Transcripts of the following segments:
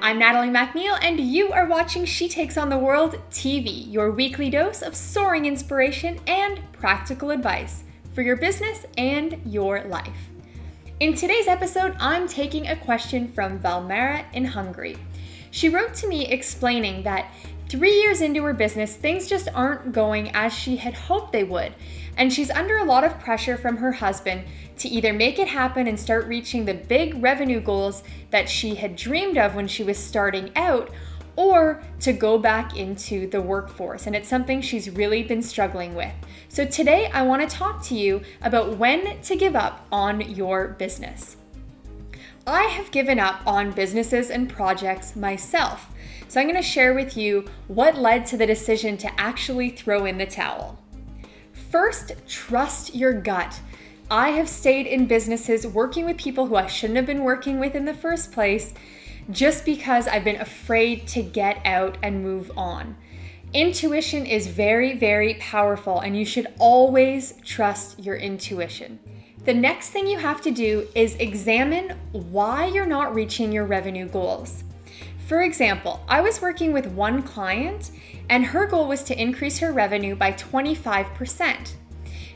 I'm Natalie McNeil, and you are watching She Takes on the World TV, your weekly dose of soaring inspiration and practical advice for your business and your life. In today's episode, I'm taking a question from Valmera in Hungary. She wrote to me explaining that 3 years into her business, things just aren't going as she had hoped they would, and she's under a lot of pressure from her husband to either make it happen and start reaching the big revenue goals that she had dreamed of when she was starting out, or to go back into the workforce. And it's something she's really been struggling with. So today I want to talk to you about when to give up on your business. I have given up on businesses and projects myself. So I'm going to share with you what led to the decision to actually throw in the towel. First, trust your gut. I have stayed in businesses working with people who I shouldn't have been working with in the first place just because I've been afraid to get out and move on. Intuition is very, very powerful, and you should always trust your intuition. The next thing you have to do is examine why you're not reaching your revenue goals. For example, I was working with one client and her goal was to increase her revenue by 25%.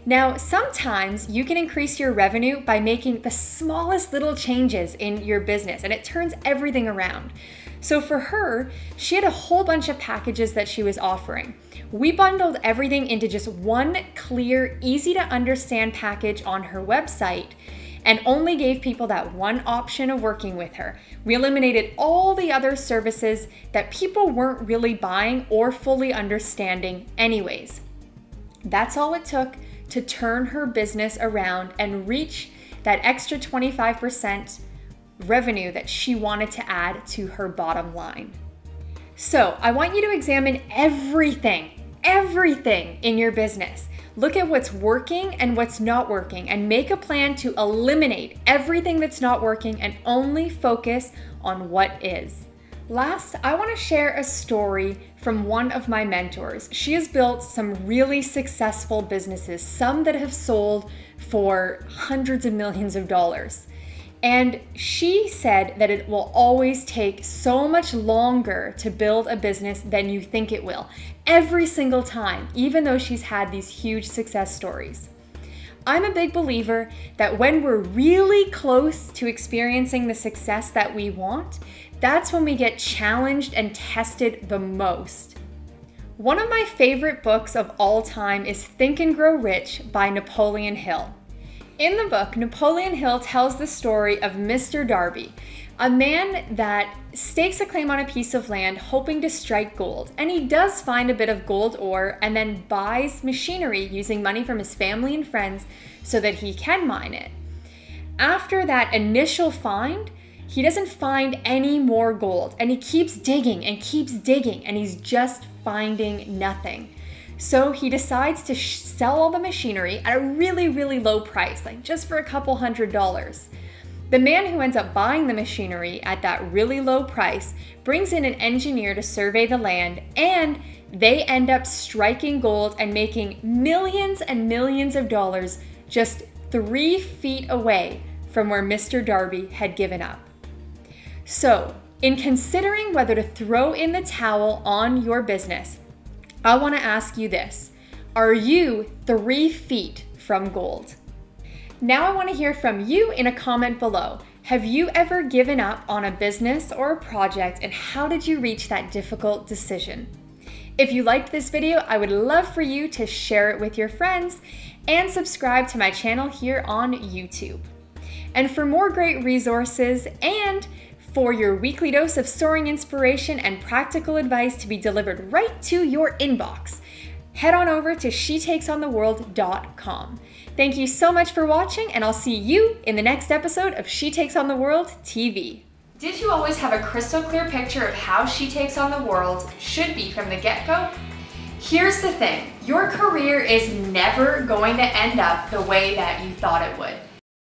Now, sometimes you can increase your revenue by making the smallest little changes in your business, and it turns everything around. So for her, she had a whole bunch of packages that she was offering. We bundled everything into just one clear, easy to understand package on her website and only gave people that one option of working with her. We eliminated all the other services that people weren't really buying or fully understanding anyways. That's all it took to turn her business around and reach that extra 25% revenue that she wanted to add to her bottom line. So I want you to examine everything in your business. Look at what's working and what's not working and make a plan to eliminate everything that's not working and only focus on what is. Last, I want to share a story from one of my mentors. She has built some really successful businesses, some that have sold for hundreds of millions of dollars. And she said that it will always take so much longer to build a business than you think it will, every single time, even though she's had these huge success stories. I'm a big believer that when we're really close to experiencing the success that we want, that's when we get challenged and tested the most. One of my favorite books of all time is Think and Grow Rich by Napoleon Hill. In the book, Napoleon Hill tells the story of Mr. Darby, a man that stakes a claim on a piece of land hoping to strike gold. And he does find a bit of gold ore and then buys machinery using money from his family and friends so that he can mine it. After that initial find, he doesn't find any more gold, and he keeps digging and he's just finding nothing. So he decides to sell all the machinery at a really, really low price, like just for a couple $100s. The man who ends up buying the machinery at that really low price brings in an engineer to survey the land, and they end up striking gold and making millions and millions of dollars just 3 feet away from where Mr. Darby had given up. So, in considering whether to throw in the towel on your business, I want to ask you this. Are you 3 feet from gold? Now I want to hear from you in a comment below. Have you ever given up on a business or a project, and how did you reach that difficult decision? If you liked this video, I would love for you to share it with your friends and subscribe to my channel here on YouTube. And for more great resources and for your weekly dose of soaring inspiration and practical advice to be delivered right to your inbox, head on over to shetakesontheworld.com. Thank you so much for watching, and I'll see you in the next episode of She Takes on the World TV. Did you always have a crystal clear picture of how She Takes on the World should be from the get-go? Here's the thing, your career is never going to end up the way that you thought it would.